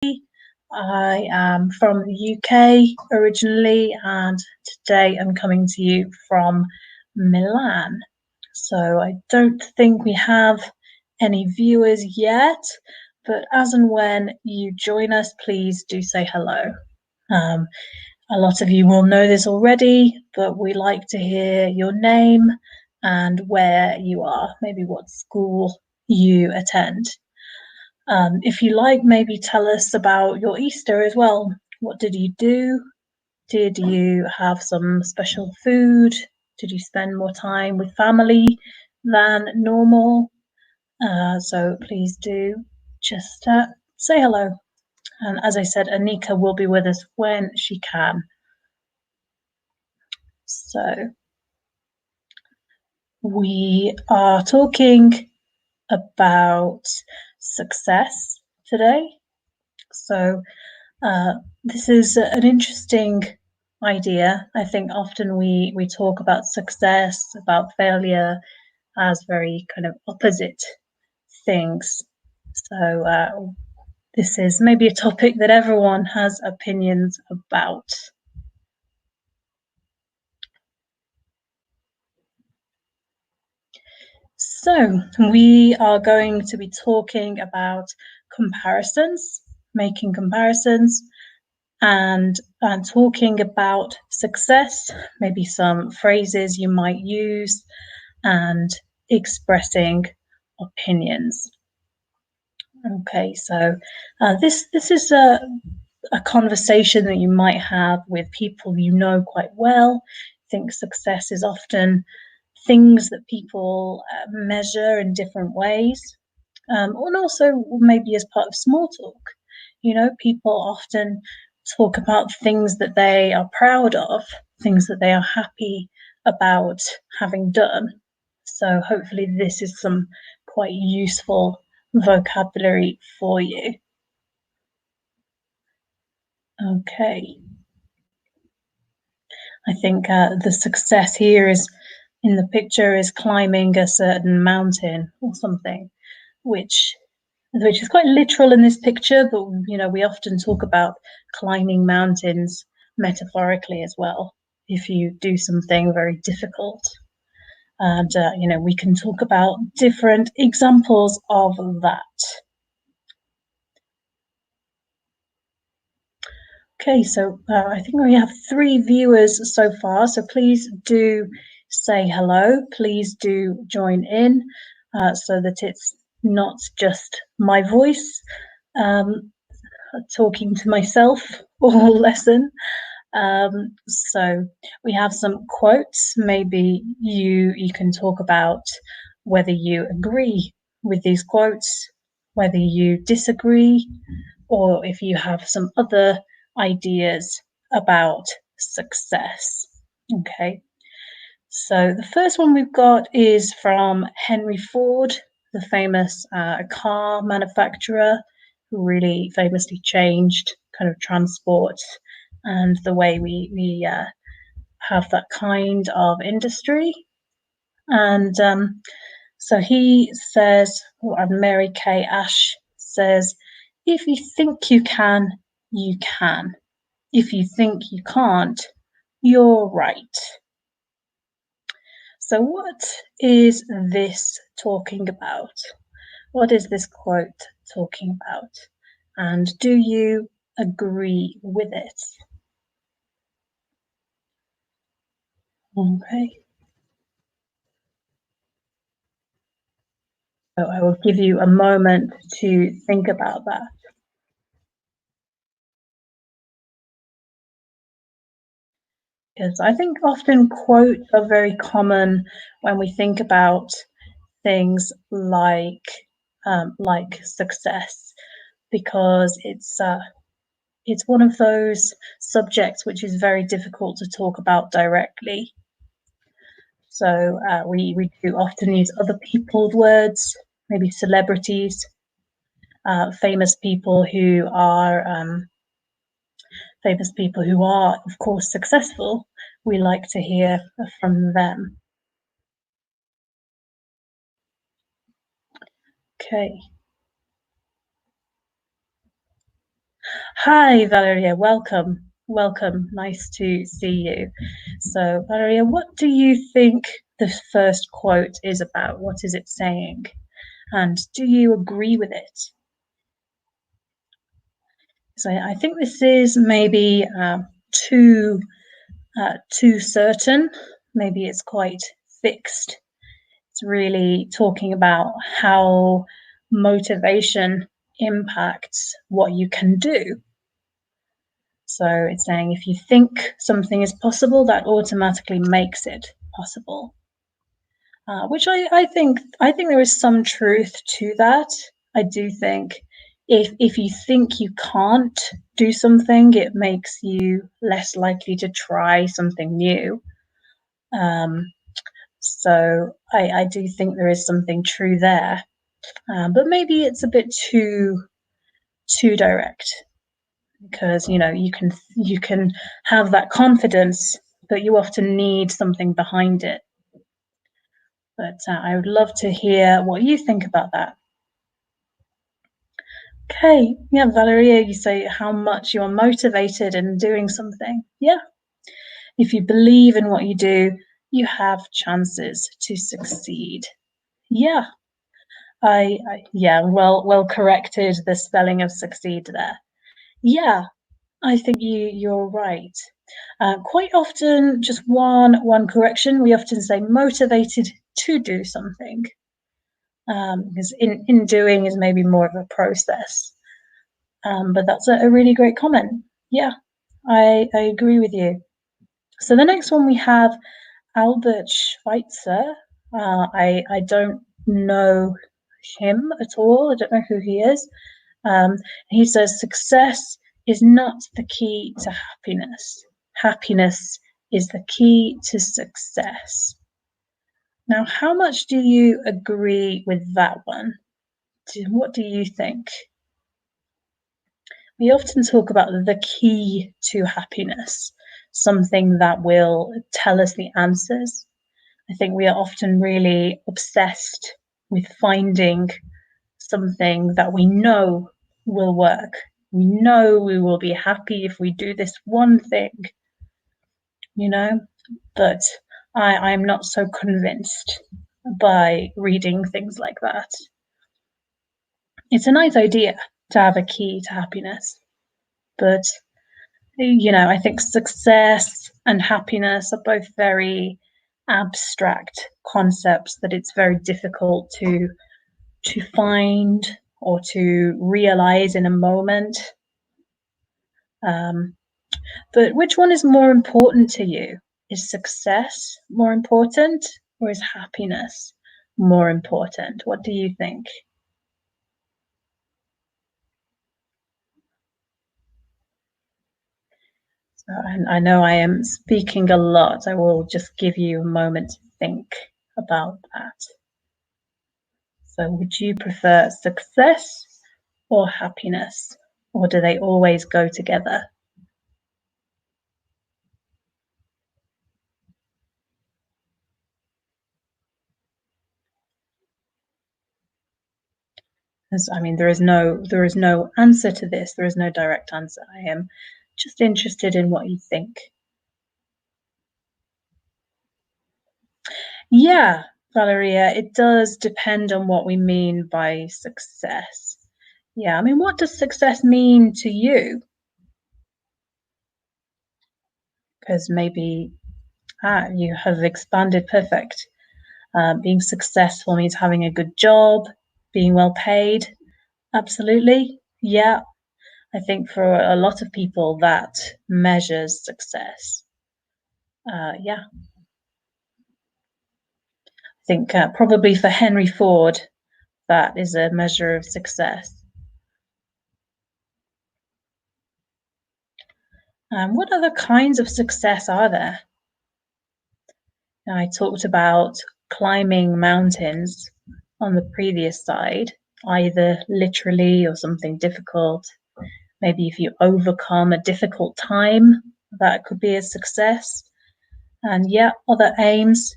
I am from the UK originally, and today I'm coming to you from Milan. So I don't think we have any viewers yet, but as and when you join us, please do say hello. A lot of you will know this already, but we like to hear your name and where you are, maybe what school you attend. If you like, maybe tell us about your Easter as well. What did you do? Did you have some special food? Did you spend more time with family than normal? So please do just say hello. And as I said, Anika will be with us when she can. So we are talking about success today. So this is an interesting idea. I think often we talk about success, about failure as very kind of opposite things. So this is maybe a topic that everyone has opinions about. So we are going to be talking about comparisons, making comparisons, and talking about success, maybe some phrases you might use, and expressing opinions. Okay, so this is a conversation that you might have with people you know quite well. I think success is often things that people measure in different ways, and also maybe as part of small talk. You know, people often talk about things that they are proud of, things that they are happy about having done. So hopefully this is some quite useful vocabulary for you. Okay. I think the success here is in the picture is climbing a certain mountain or something, which is quite literal in this picture, but you know, we often talk about climbing mountains metaphorically as well. If you do something very difficult, and you know, we can talk about different examples of that. Okay, so I think we have 3 viewers so far, so please do say hello. Please do join in so that it's not just my voice talking to myself all lesson. So we have some quotes. Maybe you can talk about whether you agree with these quotes, whether you disagree, or if you have some other ideas about success. Okay. So the first one we've got is from Henry Ford, the famous car manufacturer who really famously changed kind of transport and the way we have that kind of industry. And so he says, or Mary Kay Ash says, if you think you can, you can. If you think you can't, you're right. So what is this talking about? What is this quote talking about? And do you agree with it? Okay. So I will give you a moment to think about that. Because I think often quotes are very common when we think about things like success, because it's one of those subjects which is very difficult to talk about directly. So we do often use other people's words, maybe celebrities, famous people who are of course successful. We like to hear from them. Okay. Hi, Valeria. Welcome. Welcome. Nice to see you. So, Valeria, what do you think the first quote is about? What is it saying? And do you agree with it? So, I think this is maybe too too certain. Maybe it's quite fixed. It's really talking about how motivation impacts what you can do. So it's saying if you think something is possible, that automatically makes it possible. Which I think there is some truth to that. I do think if you think you can't do something, it makes you less likely to try something new. Um, so I do think there is something true there, but maybe it's a bit too direct. Because you can have that confidence, but you often need something behind it. But I would love to hear what you think about that. Okay, yeah, Valeria, you say how much you are motivated in doing something. Yeah, if you believe in what you do, you have chances to succeed. Yeah, I yeah, well corrected the spelling of succeed there. Yeah, I think you're right. Quite often, just one correction. We often say motivated to do something, because in doing is maybe more of a process. But that's a really great comment. Yeah, I agree with you. So the next one we have Albert Schweitzer. I don't know him at all. I don't know who he is. Um, he says success is not the key to happiness. Happiness is the key to success. Now, how much do you agree with that one? What do you think? We often talk about the key to happiness, something that will tell us the answers. I think we are often really obsessed with finding something that we know will work. We know we will be happy if we do this one thing, you know, but I'm not so convinced by reading things like that. It's a nice idea to have a key to happiness, but I think success and happiness are both very abstract concepts that it's very difficult to find or to realize in a moment. Um, but which one is more important to you? Is success more important or is happiness more important? What do you think? So I know I am speaking a lot. I will just give you a moment to think about that. So, would you prefer success or happiness? Or do they always go together? I mean, there is no answer to this. There is no direct answer. I am just interested in what you think. Yeah, Valeria, it does depend on what we mean by success. Yeah, I mean, what does success mean to you? Because maybe you have expanded. Perfect. Being successful means having a good job, being well paid. Absolutely. Yeah. I think for a lot of people that measures success. Yeah. I think probably for Henry Ford, that is a measure of success. What other kinds of success are there? I talked about climbing mountains on the previous side, either literally or something difficult. Maybe if you overcome a difficult time, that could be a success. And yeah, other aims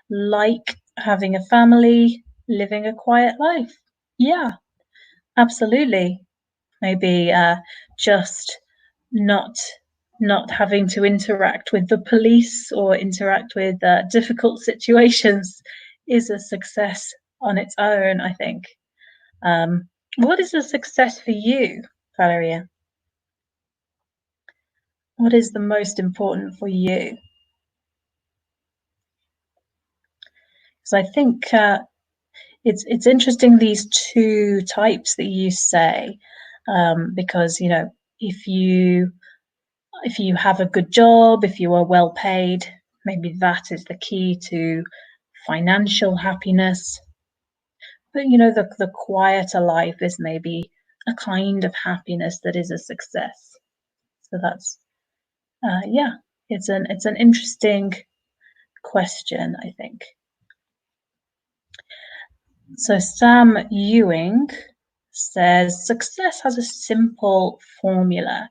like having a family, living a quiet life. Yeah, absolutely. Maybe just not not having to interact with the police or interact with difficult situations is a success on its own, I think. Um, what is a success for you, Valeria? What is the most important for you? Because I think it's interesting these two types that you say, because if you have a good job, if you are well paid, maybe that is the key to financial happiness. But the quieter life is maybe a kind of happiness that is a success. So that's yeah, it's an interesting question, I think. So Sam Ewing says success has a simple formula.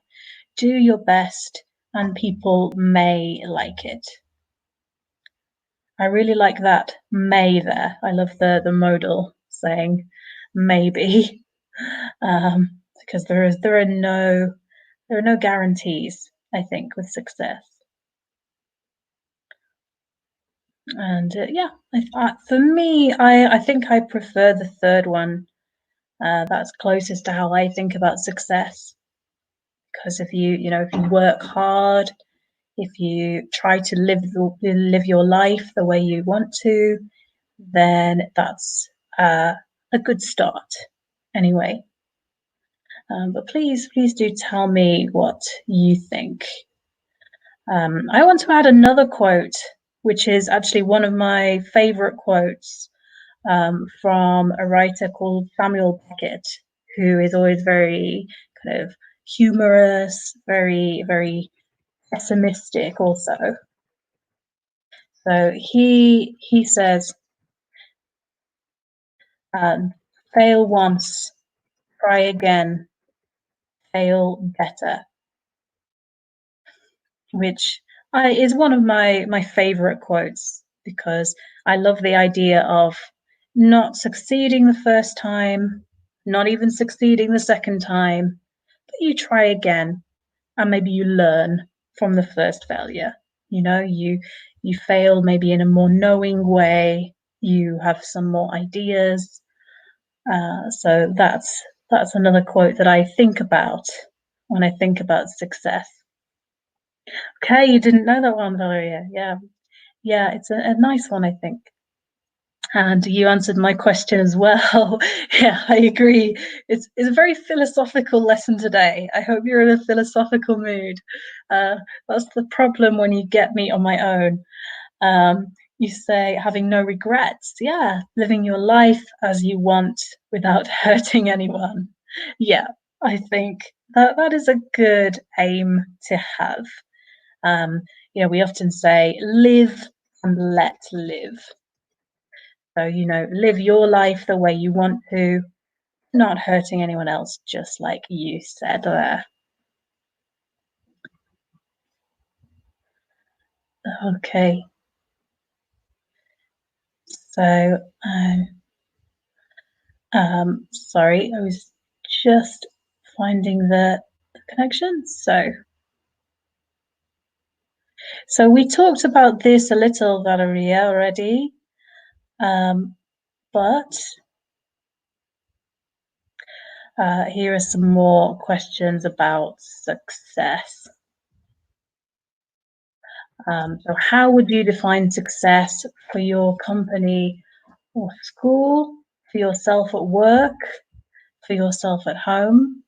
Do your best and people may like it. I really like that may there. I love the modal saying maybe. Because there are no guarantees, I think, with success. And yeah, for me, I think I prefer the third one. That's closest to how I think about success. Because if you work hard, if you try to live your life the way you want to, then that's a good start. Anyway, but please do tell me what you think. I want to add another quote, which is actually one of my favorite quotes from a writer called Samuel Beckett, who is always very kind of humorous, very pessimistic also. So he says, fail once, try again, fail better, which is one of my favorite quotes because I love the idea of not succeeding the first time, not even succeeding the second time, but you try again and maybe you learn from the first failure. You fail maybe in a more knowing way, you have some more ideas. So that's another quote that I think about when I think about success. Okay, you didn't know that one, Valeria. Yeah, yeah, it's a nice one, I think. And you answered my question as well. Yeah, I agree. It's a very philosophical lesson today. I hope you're in a philosophical mood. That's the problem when you get me on my own. You say having no regrets. Yeah, living your life as you want without hurting anyone. Yeah, I think that is a good aim to have. Um, we often say live and let live. So, live your life the way you want to, not hurting anyone else, just like you said there. Okay. So, sorry, I was just finding the connection. So we talked about this a little, Valeria, already. But here are some more questions about success. So how would you define success for your company or school, for yourself at work, for yourself at home,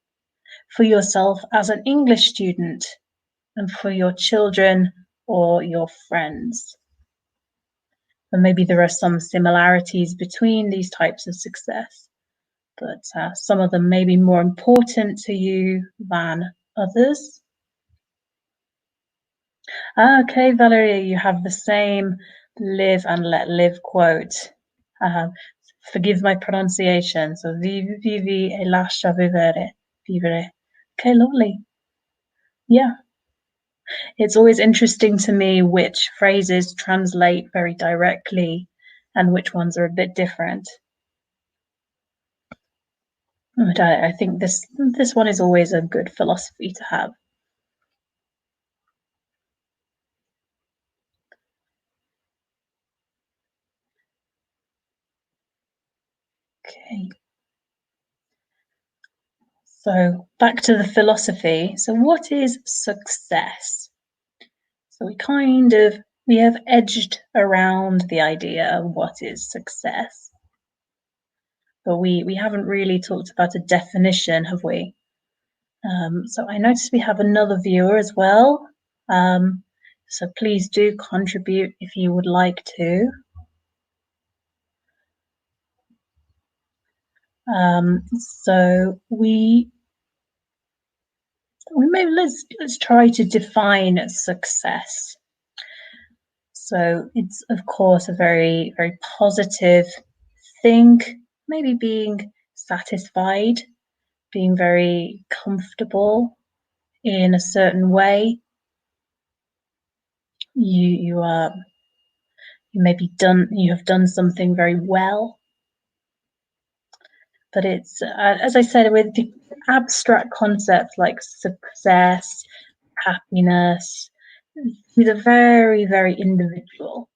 for yourself as an English student, and for your children or your friends? And maybe there are some similarities between these types of success, but some of them may be more important to you than others. Okay, Valeria, you have the same live and let live quote. Forgive my pronunciation. So vivi e lascia vivere. Okay, lovely. Yeah. It's always interesting to me which phrases translate very directly and which ones are a bit different. But I think this one is always a good philosophy to have. Okay, so back to the philosophy. So what is success? So we have edged around the idea of what is success, but we haven't really talked about a definition, have we? So I noticed we have another viewer as well. Um, so please do contribute if you would like to. So we maybe let's try to define success. So it's of course a very positive thing, maybe being satisfied, being very comfortable in a certain way. You are you have done something very well, but it's as I said, with the abstract concepts like success, happiness, these are very individual.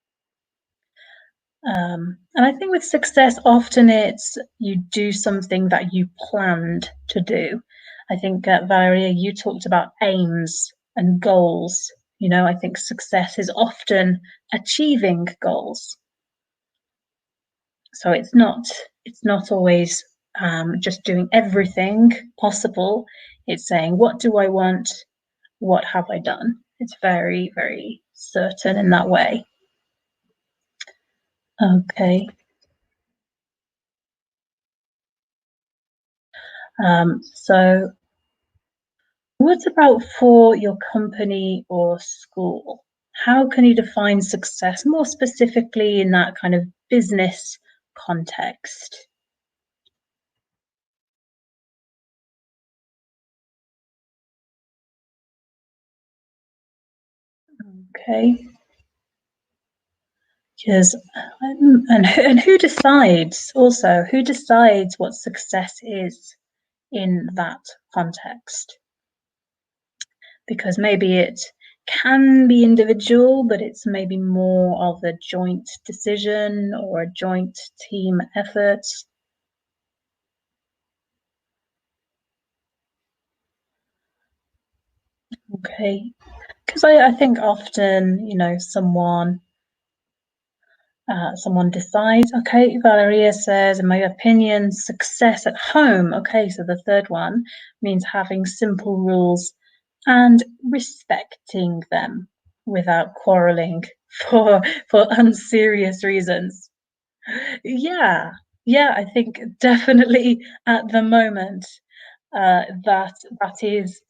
And I think with success, often it's you do something that you planned to do. I think, Valeria, you talked about aims and goals. You know, I think success is often achieving goals. So it's not always just doing everything possible. It's saying, what do I want? What have I done? It's very certain in that way. Okay. So what about for your company or school? How can you define success more specifically in that kind of business context? Okay, because and who decides also who decides what success is in that context? Because maybe it can be individual, but it's maybe more of a joint decision or a joint team effort. Okay, because I think often, you know, someone decides, okay, Valeria says, in my opinion, success at home. Okay, so the third one means having simple rules and respecting them without quarreling for unserious reasons. Yeah, yeah, I think definitely at the moment that is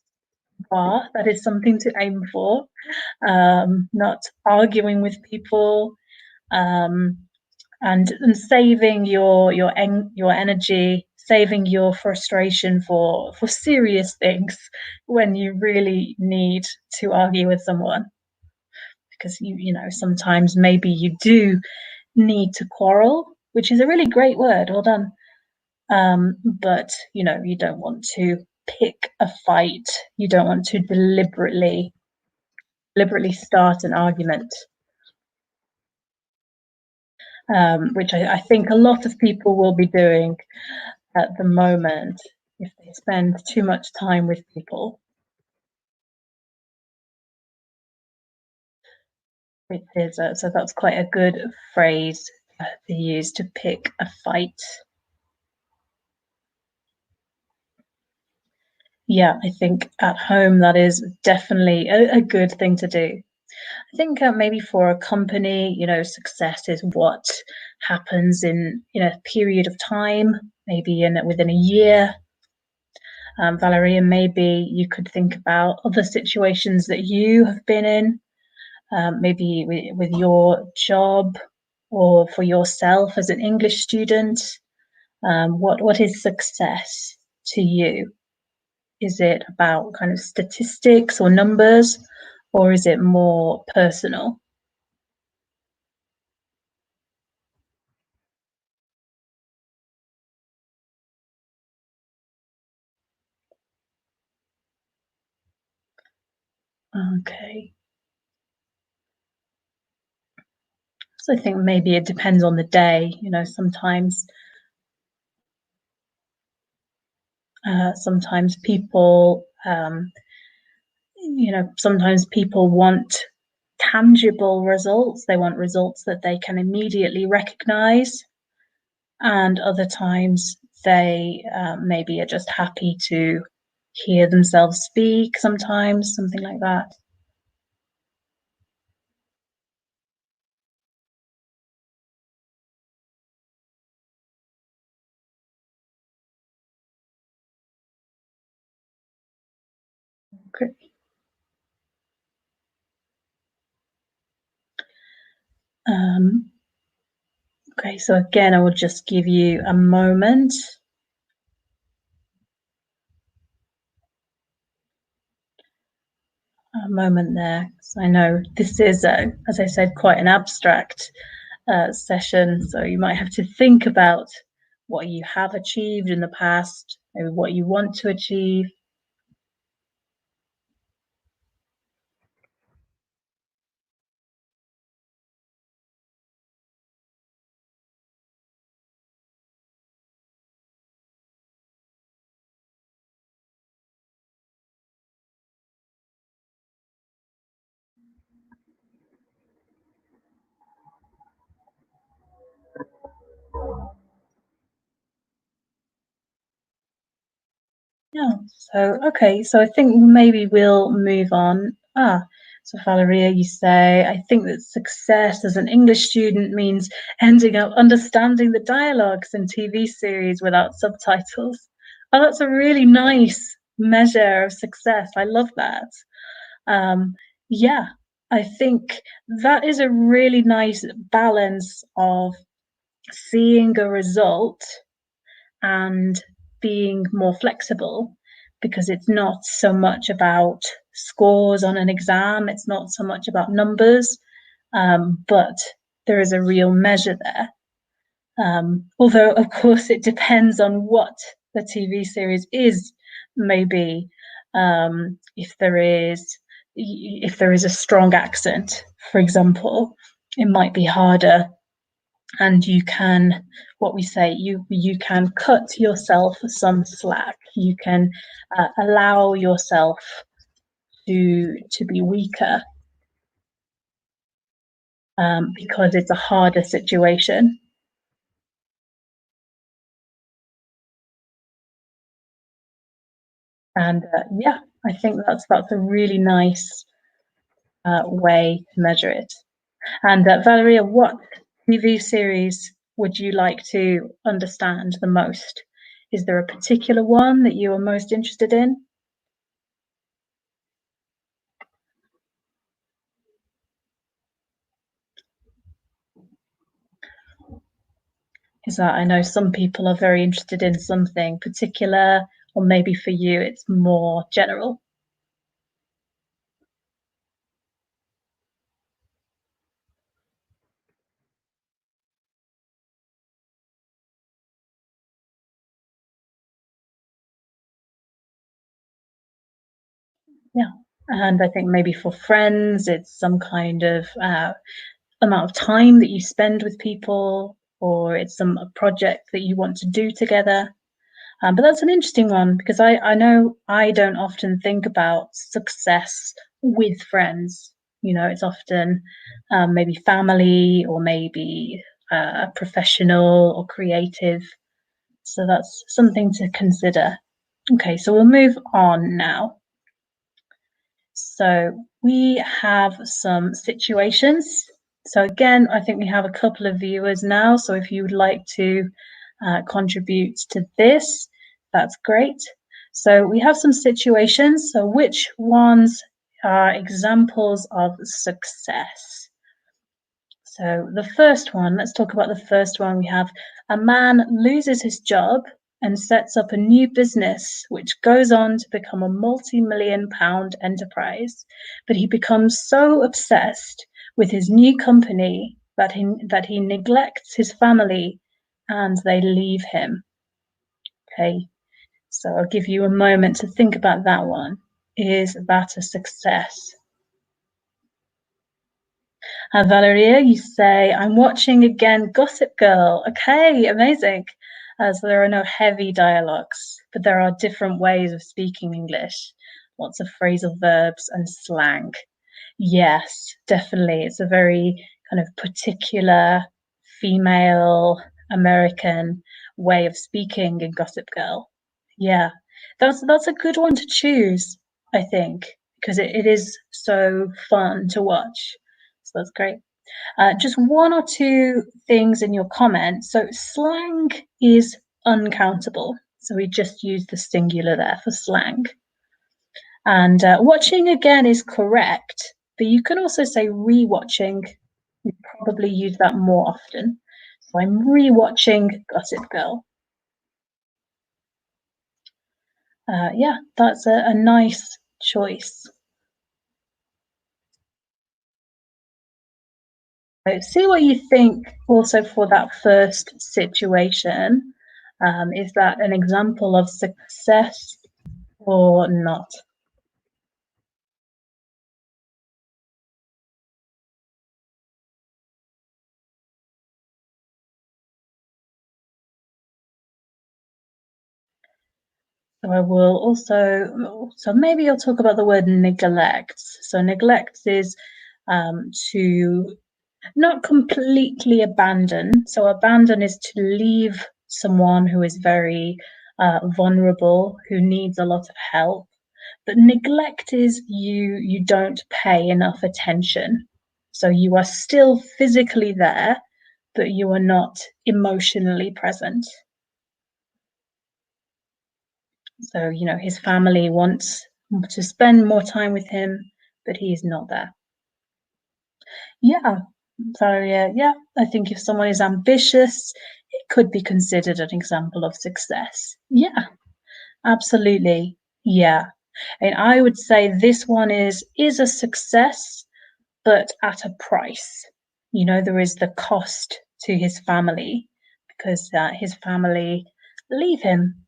that is something to aim for. Not arguing with people, um, and saving your energy, saving your frustration for serious things when you really need to argue with someone, because you know sometimes maybe you do need to quarrel, which is a really great word. Well done. But you know you don't want to pick a fight. You don't want to deliberately start an argument, which I think a lot of people will be doing at the moment if they spend too much time with people. It is so that's quite a good phrase to use, to pick a fight. Yeah, I think at home that is definitely a good thing to do. I think maybe for a company, you know, success is what happens in a period of time, maybe in within a year. Valeria, maybe you could think about other situations that you have been in, maybe with your job or for yourself as an English student. What is success to you? Is it about kind of statistics or numbers, or is it more personal? Okay. So I think maybe it depends on the day. Sometimes people, sometimes people want tangible results. They want results that they can immediately recognize, and other times they maybe are just happy to hear themselves speak. Sometimes something like that. Okay. Um, okay. So again, I will just give you a moment. A moment there. So I know this is, as I said, quite an abstract session. So you might have to think about what you have achieved in the past, maybe what you want to achieve. Yeah. So, okay. So I think maybe we'll move on. So Valeria, you say, I think that success as an English student means ending up understanding the dialogues in TV series without subtitles. Oh, that's a really nice measure of success. I love that. Um, yeah, I think that is a really nice balance of seeing a result and being more flexible, because it's not so much about scores on an exam, it's not so much about numbers, but there is a real measure there. Although, of course, it depends on what the TV series is. Maybe if there is a strong accent, for example, it might be harder, and you can, what we say, you can cut yourself some slack. You can allow yourself to be weaker, because it's a harder situation. And yeah, I think that's a really nice way to measure it. And Valeria, what TV series would you like to understand the most? Is there a particular one that you are most interested in? Is that I know some people are very interested in something particular, or maybe for you it's more general. Yeah. And I think maybe for friends, it's some kind of amount of time that you spend with people, or it's some project that you want to do together. But that's an interesting one, because I know I don't often think about success with friends. It's often maybe family, or maybe professional or creative. So that's something to consider. Okay, so we'll move on now. So we have some situations. So again, I think we have a couple of viewers now. So if you would like to contribute to this, that's great. So we have some situations. So which ones are examples of success? So the first one, let's talk about the first one. We have a man loses his job and sets up a new business, which goes on to become a multi-million pound enterprise. But he becomes so obsessed with his new company that he neglects his family, and they leave him. Okay, so I'll give you a moment to think about that one. Is that a success? Valeria, you say, I'm watching again Gossip Girl. Okay, amazing. So there are no heavy dialogues, but there are different ways of speaking English, lots of phrasal verbs and slang. Yes, definitely. It's a very kind of particular female American way of speaking in Gossip Girl. Yeah, that's a good one to choose, I think, because it is so fun to watch. So that's great. Just one or two things in your comment. So slang is uncountable. So we just use the singular there for slang. And watching again is correct, but you can also say rewatching. We probably use that more often. So I'm rewatching Gossip Girl. Yeah, that's a nice choice. So see what you think also for that first situation. Is that an example of success or not? So I will also, so maybe I'll talk about the word neglect. So neglect is to not completely abandon. So abandon is to leave someone who is very vulnerable, who needs a lot of help. But neglect is you don't pay enough attention. So you are still physically there, but you are not emotionally present. So, you know, his family wants to spend more time with him, but he's not there. Yeah. So yeah, I think if someone is ambitious, it could be considered an example of success. Yeah, absolutely. Yeah. And I would say this one is a success, but at a price. You know, there is the cost to his family because his family leave him.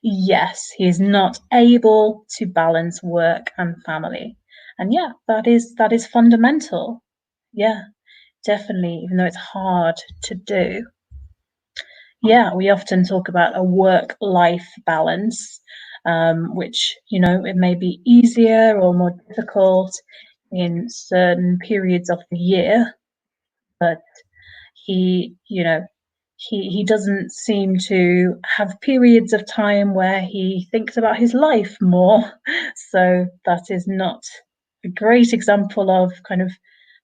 Yes, he is not able to balance work and family. And yeah, that is fundamental. Yeah, definitely, even though it's hard to do. Yeah, we often talk about a work-life balance, which, you know, it may be easier or more difficult in certain periods of the year, but he, you know, he doesn't seem to have periods of time where he thinks about his life more. So that is not a great example of kind of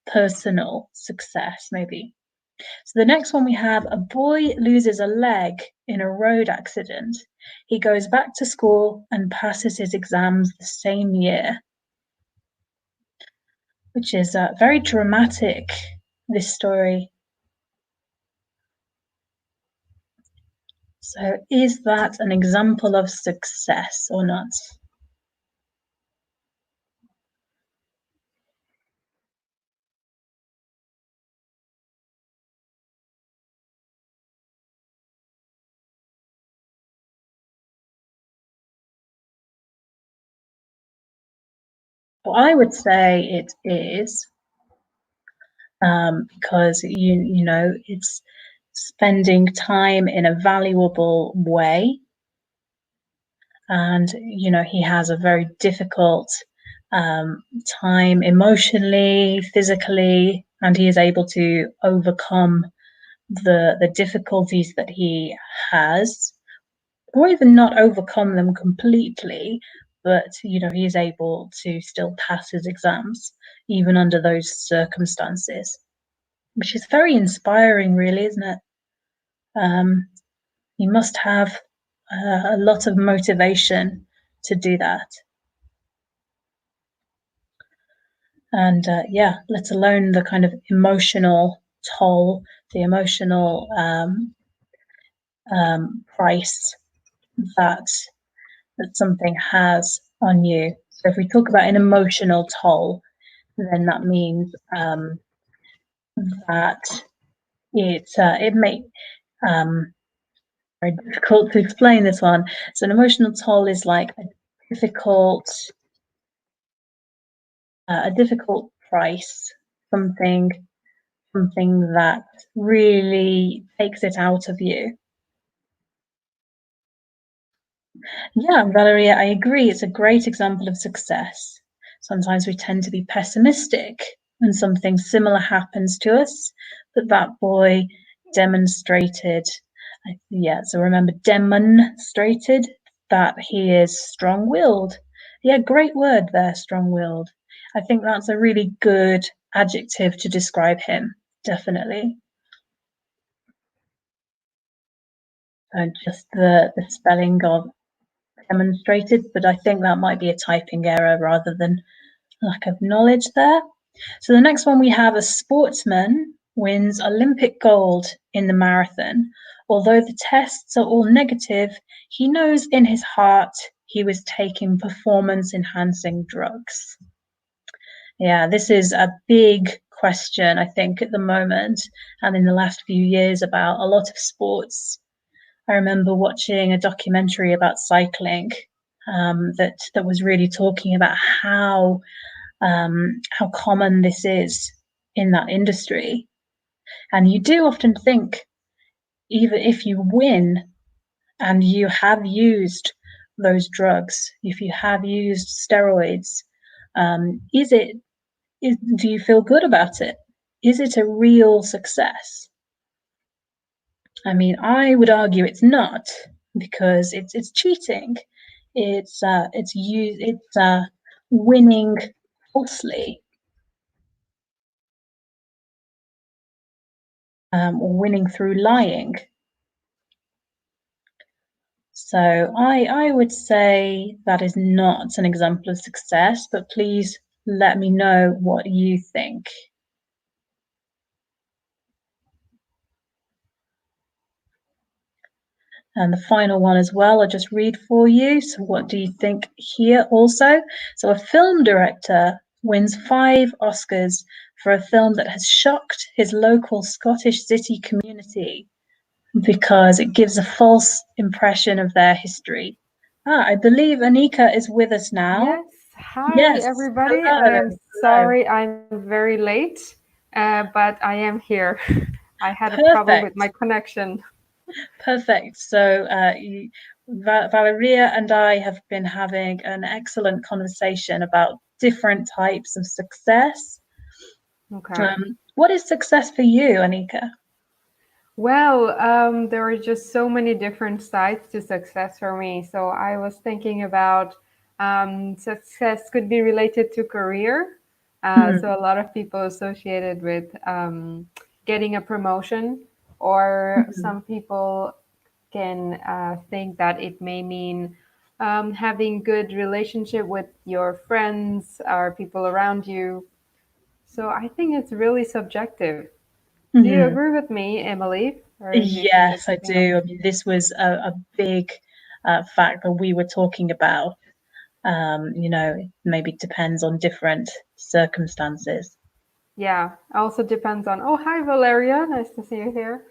personal success, maybe. So the next one we have a boy loses a leg in a road accident. He goes back to school and passes his exams the same year, which is very dramatic, this story. So is that an example of success or not? Well, I would say it is because you know it's spending time in a valuable way, and you know he has a very difficult time emotionally, physically, and he is able to overcome the difficulties that he has, or even not overcome them completely, but you know he is able to still pass his exams even under those circumstances, which is very inspiring, really, isn't it? um, you must have a lot of motivation to do that. And yeah, let alone the kind of emotional toll, the emotional price that something has on you. So if we talk about an emotional toll, then that means that it may very difficult to explain this one. So an emotional toll is like difficult a difficult price, something that really takes it out of you. Yeah, Valeria, I agree. It's a great example of success. Sometimes we tend to be pessimistic when something similar happens to us, but that boy demonstrated, so remember, demonstrated that he is strong-willed. Yeah, great word there, strong-willed. I think that's a really good adjective to describe him, definitely. Just the spelling of demonstrated, but I think that might be a typing error rather than lack of knowledge there. So the next one we have: a sportsman wins Olympic gold in the marathon. Although the tests are all negative, he knows in his heart he was taking performance enhancing drugs. Yeah, this is a big question, I think, at the moment and in the last few years about a lot of sports. I remember watching a documentary about cycling that was really talking about how common this is in that industry. And you do often think, even if you win and you have used those drugs, if you have used steroids, do you feel good about it? Is it a real success? I mean, I would argue it's not, because it's cheating. It's winning falsely, or winning through lying. So I would say that is not an example of success, but please let me know what you think. And the final one as well, I'll just read for you. So what do you think here also? So a film director wins 5 Oscars for a film that has shocked his local Scottish city community because it gives a false impression of their history. I believe Anika is with us now. Yes. Hi, Yes, everybody. I hello, am hello. sorry I'm very late, but I am here. I had a problem with my Perfect, connection. perfect. So Valeria and I have been having an excellent conversation about different types of success. Okay. What is success for you, Anika? Well, there are just so many different sides to success for me. So I was thinking about success could be related to career. So Mhm, a lot of people associated with getting a promotion, or mhm, some people can think that it may mean having good relationship with your friends or people around you. So I think it's really subjective. Do you mhm. agree with me, Emily? Or do you think Yes, it's I something else? do. I mean, this was a big fact that we were talking about. It maybe depends on different circumstances. Yeah, also depends on. Oh, hi, Valeria. Nice to see you here.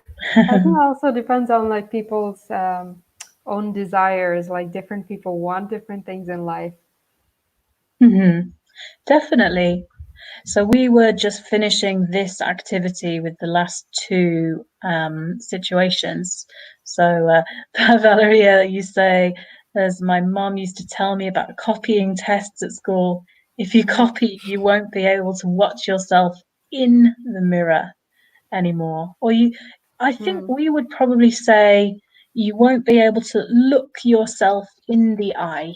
I think also depends on like people's own desires. Like different people want different things in life. Mhm, definitely. So we were just finishing this activity with the last 2 situations. So Valeria, you say, as my mom used to tell me about copying tests at school, if you Hmm. copy, you won't be able to watch yourself in the mirror anymore. I think Hmm. we would probably say you won't be able to look yourself in the eye.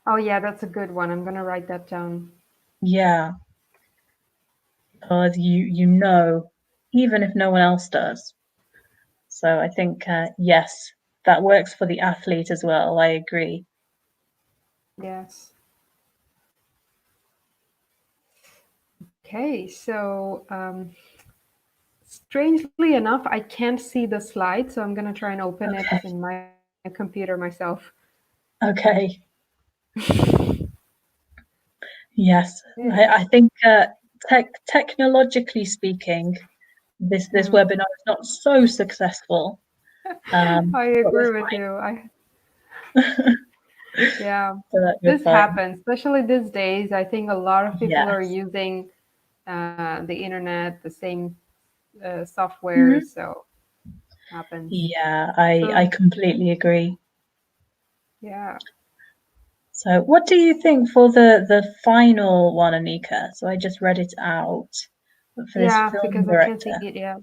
Oh, yeah, that's a good one. I'm gonna write that down. Yeah, because you know, even if no one else does. So I think, yes, that works for the athlete as well. I agree. Yes. Okay, so strangely enough, I can't see the slide, so I'm gonna try and open it Okay. in my computer myself. Okay. Yes. I Yes. think, technologically speaking, this Hmm. webinar is not so successful. I But we're agree with you. fine. Yeah. But you're This fine. happens, especially these days. I think a lot of people are Yes. using the internet, the same software, Mhm. so happens. Yeah, I So completely agree. yeah, So, what do you think for the final one, Anika? So I just read it out for this yeah, film because I can see director, it. Yeah.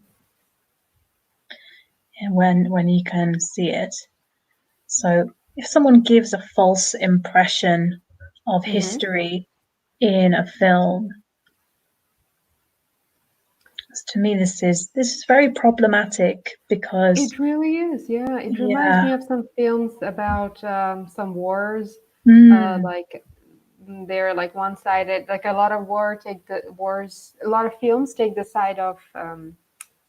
and when you can see it. So, if someone gives a false impression of Hmm. history in a film, to me this is very problematic because It really is. Yeah, it reminds yeah, me of some films about some wars, mm, like they're like one-sided. Like a lot of films take the side of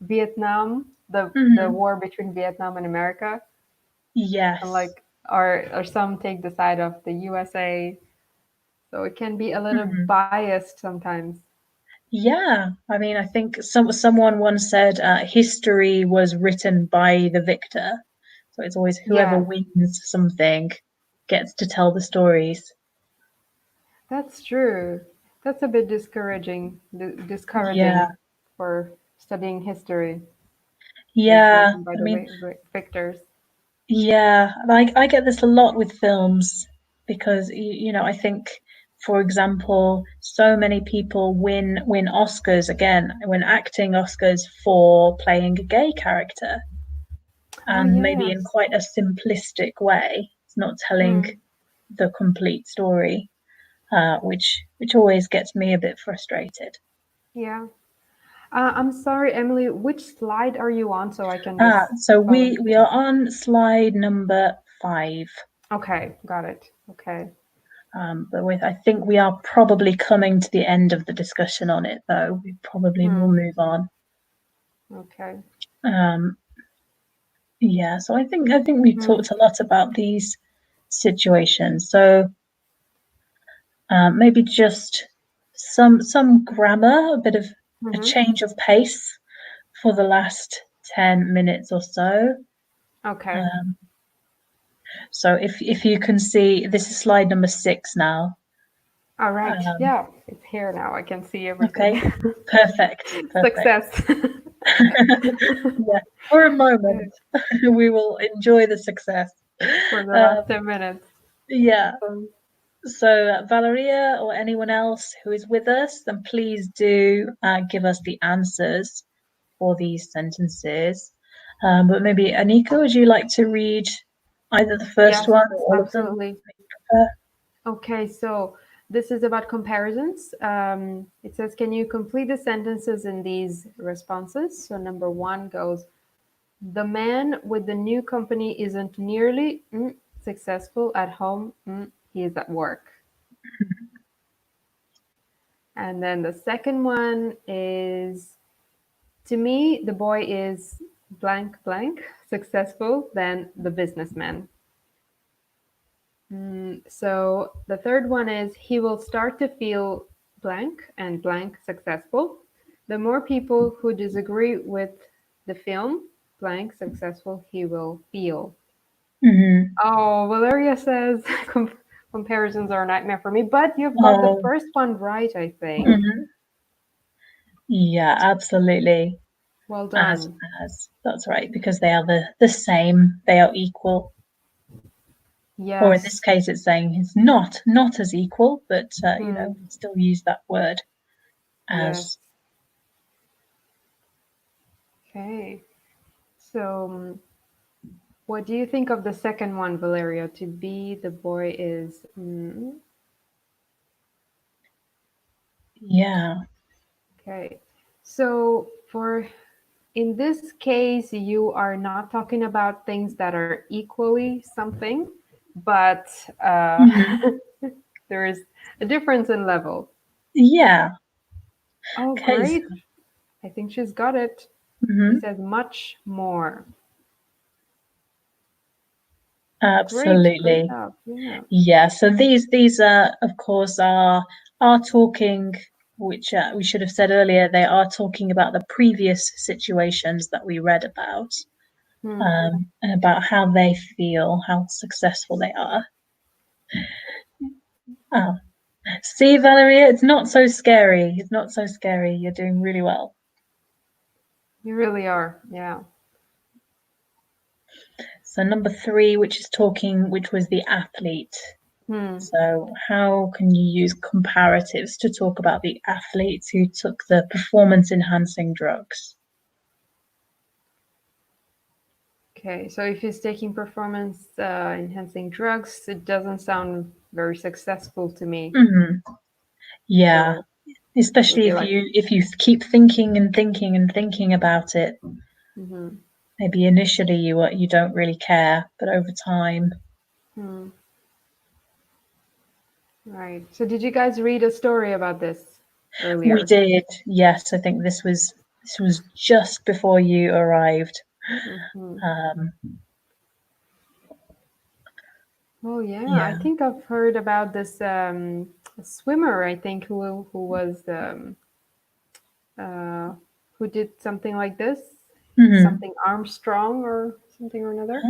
Vietnam, the mhm, war between Vietnam and America, and yes, like or some take the side of the USA. So it can be a little mhm. biased sometimes. Yeah, I mean, I think someone once said history was written by the victor. So it's always whoever Yeah, wins something gets to tell the stories. that's true. That's a bit Yeah, discouraging for studying history. It's yeah. written by I the mean, victors. yeah. Like I get this a lot with films because I think, for example, so many people win Oscars again, win acting Oscars for playing a gay character. Oh And maybe in yes. quite a simplistic way. It's not telling Hmm. the complete story, which always gets me a bit frustrated. Yeah. I'm sorry, Emily. Which slide are you on so I can Ah, just so follow? we are on slide number 5. Okay, got it. Okay. But I think we are probably coming to the end of the discussion on it, though. We probably will Hmm. move on. Okay. Um, yeah, so I think we've Hmm. talked a lot about these situations. So maybe just some grammar, a bit of a Mm-hmm. change of pace for the last 10 minutes or so. Okay. Um, so if you can see, this is slide number 6 now. All right. Um, Yeah, it's here now. I can see okay, everything. perfect, perfect. Success. Yeah, for a moment, we will enjoy the success. For the last Um, 10 minutes. yeah, Um, so Valeria or anyone else who is with us, then please do give us the answers for these sentences. But maybe Anika, would you like to read either the first yes, one or all of them? absolutely. Okay, so this is about comparisons. It says, can you complete the sentences in these responses? So number one goes, the man with the new company isn't nearly successful at home. He is at work. And then the second one is, to me, the boy is blank blank successful than the businessman. So the third one is, he will start to feel blank and blank successful. The more people who disagree with the film, blank successful he will feel. Hmm. Oh, Valeria says comparisons are a nightmare for me, but you've got the Oh, first one right, I think. mhm. Yeah, absolutely. Well As done. as that's right, because they are the same, they are equal. Or in this Yes. case, it's saying it's not as equal, but Hmm. still use that word Yes. as. Okay. So, what do you think of the second one, Valeria? To be the boy is. Yeah. Okay. So, for in this case, you are not talking about things that are equally something, but uh, Mhm. there is a difference in level. Yeah. Oh, Okay. great. I think she's got it. She Mhm. says much more. Great, great Absolutely. job. Yeah. Yeah. So these of course are talking, which we should have said earlier. They are talking about the previous situations that we read about, Hmm. and about how they feel, how successful they are. Oh, see, Valeria, it's not so scary. It's not so scary. You're doing really well. You really are. Yeah. So number three, which was the athlete. Hmm. So how can you use comparatives to talk about the athletes who took the performance enhancing drugs? Okay, so if he's taking performance enhancing drugs, it doesn't sound very successful to me. Hmm. Yeah, So it would especially be like, if you keep thinking and thinking and thinking about it. hmm, Maybe initially you don't really care, but over time, hmm, right. So did you guys read a story about this we earlier? did. Yes, I think this was just before you arrived. Hmm. Um, Oh yeah, I yeah. think I've heard about this swimmer. I think who was uh, who did something like this, Hmm. something Armstrong or something or another,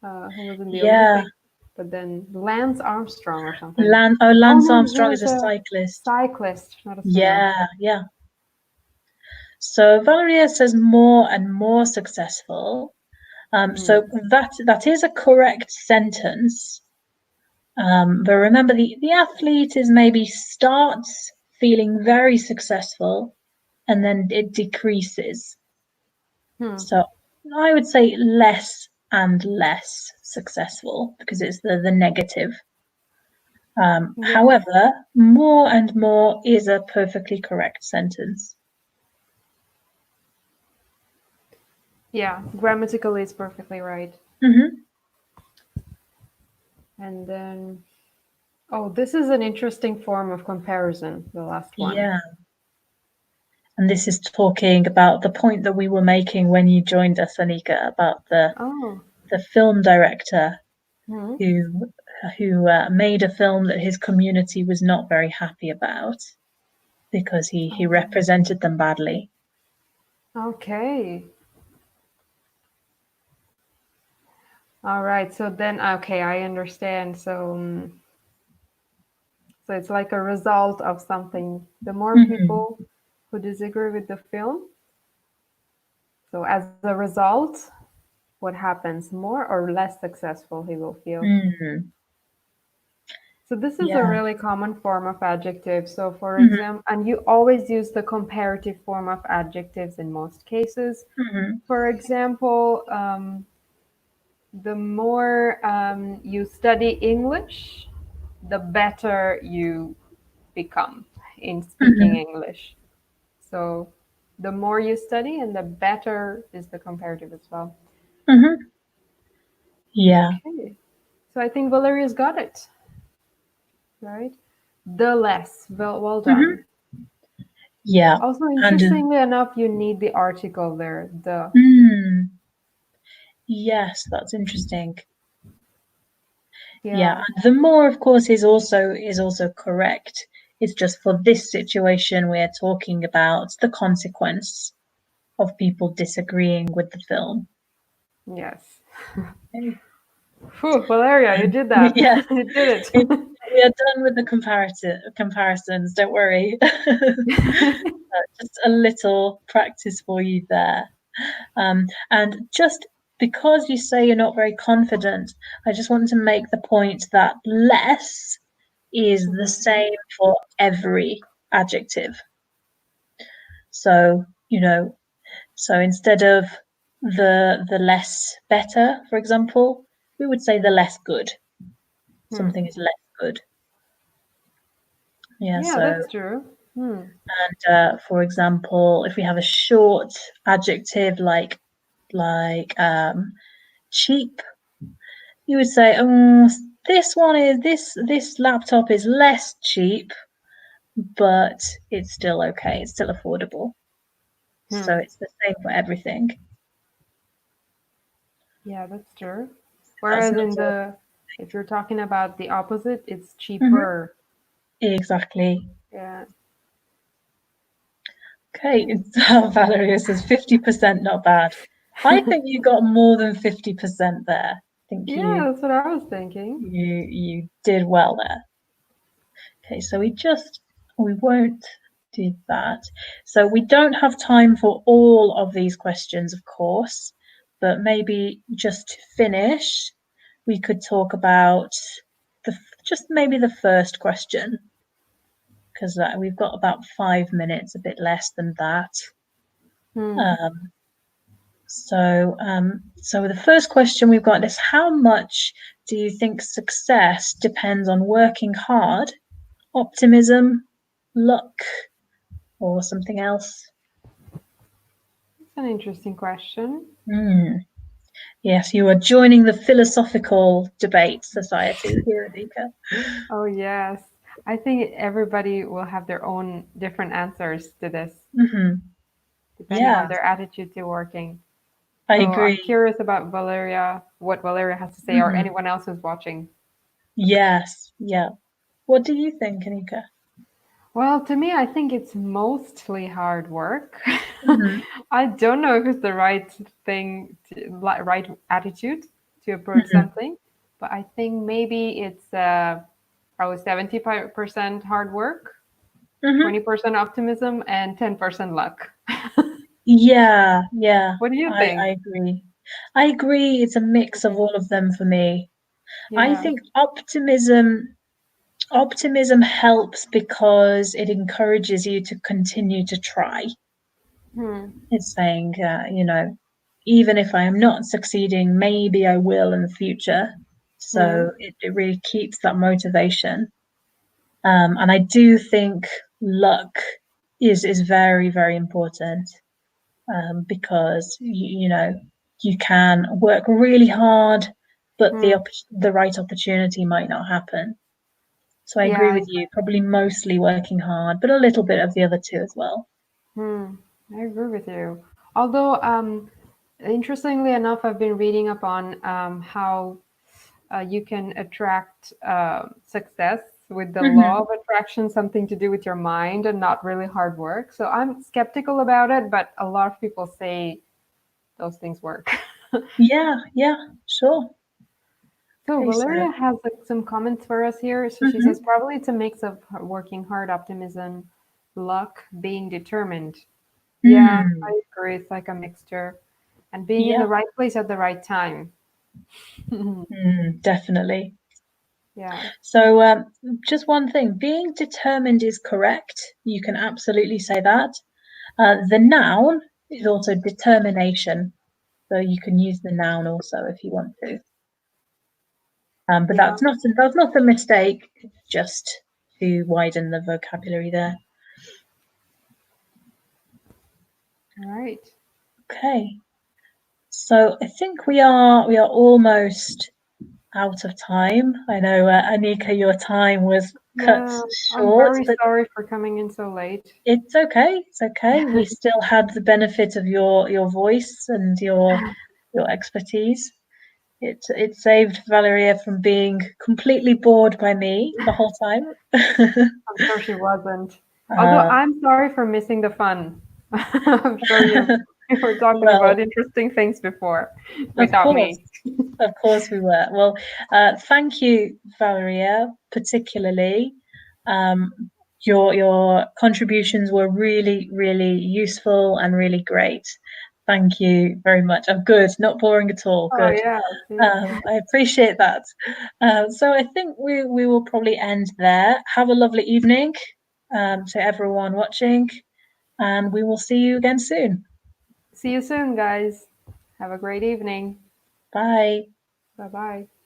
Oh, who was in the yeah. Olympics, but then Lance Armstrong or something. Oh Lance no, Armstrong no, is it's a a cyclist. cyclist, not a swimmer. Yeah, yeah. So Valeria says more and more successful. Hmm. So that is a correct sentence. But remember, the athlete is maybe starts feeling very successful and then it decreases. Hmm. So I would say less and less successful because it's the negative. Yeah. However, more and more is a perfectly correct sentence. Yeah, grammatically it's perfectly right. Hmm. And then, oh, this is an interesting form of comparison, the last one. Yeah. And this is talking about the point that we were making when you joined us, Anika, about Oh. the film director Hmm. who made a film that his community was not very happy about because he Um, represented them badly. okay. All right. So then, okay, I understand. So, so it's like a result of something. The more Hmm. people who disagree with the film, so as a result, what happens? More or less successful he will feel. Hmm. So this is a Yeah. really common form of adjective. So for Hmm. example, and you always use the comparative form of adjectives in most cases. Hmm. For example, the more you study English, the better you become in speaking Hmm. English. So the more you study and the better is the comparative as well. Hmm. Yeah. Okay. So I think Valeria's got it, right? The less. Well Hmm. done. Yeah. Also, And interestingly enough, you need the article there. The. yes, that's interesting. Yeah, Yeah. and the more, of course, is also correct. It's just for this situation we're talking about the consequence of people disagreeing with the film. Yes. Okay. Whew, Valeria, you did that. Yeah, You did it. we are done with the comparisons. Don't worry. Just a little practice for you there. And just because you say you're not very confident, I just want to make the point that less is the Mhm. same for every adjective. So, so instead of the less better, for example, we would say the less good. Hmm. Something is less good. Yeah, Yeah, so that's true. Hmm. and for example, if we have a short adjective like cheap, you would say, this laptop is less cheap, but it's still okay. It's still affordable. So Hmm. it's the same for everything. Yeah, that's true. That's Whereas not in all. the, if you're talking about the opposite, it's Mhm. cheaper. Exactly. Yeah. Okay, Valeria says 50% not bad. I think you got more than 50% there. think Yeah, that's what I was thinking. you did well there. Okay, so we won't do that. So we don't have time for all of these questions, of course, but maybe just to finish, we could talk about the just maybe the first question because we've got about 5 minutes, a bit less than that. Hmm. Um, so the first question we've got is how much do you think success depends on working hard, optimism, luck, or something else? That's an interesting question. Hmm. Yes, you are joining the philosophical debate society here, Adika. Oh, yes. I think everybody will have their own different answers to this, Hmm. depending on Yeah, their attitude to working. I So I'm agree. curious about Valeria, what Valeria has to say, or Hmm. anyone else who's watching. Yes, yeah. What do you think, Anika? Well, to me, I think it's mostly hard work. Hmm. I don't know if it's the right thing, right attitude to approach Hmm. something, but I think maybe it's probably 70% hard work, Hmm. 20% optimism, and 10% luck. Yeah, yeah. What do you I think? agree. I agree. It's a mix of Mhm. all of them for me. I Yeah. think optimism helps because it encourages you to continue to try. Hmm. It's saying, even if I am not succeeding, maybe I will in the future. Hmm. So it really keeps that motivation. And I do think luck is very, very important because you can work really hard, but Hmm. the right opportunity might not happen. So I agree Yeah. with you, probably mostly working hard, but a little bit of the other two as well. Hmm. I agree with you. Although, interestingly enough, I've been reading up on how you can attract success with the law Hmm. of attraction, something to do with your mind and not really hard work. So I'm skeptical about it, but a lot of people say those things work. Yeah, yeah, sure. So Okay, so Valeria has some comments for us here. So she says mhm, probably it's a mix of working hard, optimism, luck, being determined. Yeah, mm, I agree. It's like a mixture, and being in yeah, the right place at the right time. definitely. Yeah. So just one thing, being determined is correct. You can absolutely say that. The noun is also determination. So you can use the noun also if you want to. But Yeah. that's not a mistake. It's just to widen the vocabulary there. All right. Okay. So I think we are almost out of time. I know, Anika, your time was cut Yeah, I'm short, very but sorry for coming in so late. it's okay. It's okay. We still had the benefit of your voice and your expertise. It saved Valeria from being completely bored by me the whole time. I'm sure she wasn't. Although uh, I'm sorry for missing the fun. I'm sure you were talking about well, interesting things before of without course. me. Of course we were. Well, thank you, Valeria, particularly. Um, your contributions were really, really useful and really great. Thank you very much. Oh, good, not boring at all. Oh Good. yeah, see? I appreciate that. So I think we will probably end there. Have a lovely evening to everyone watching, and we will see you again soon. See you soon, guys. Have a great evening. Bye. Bye bye.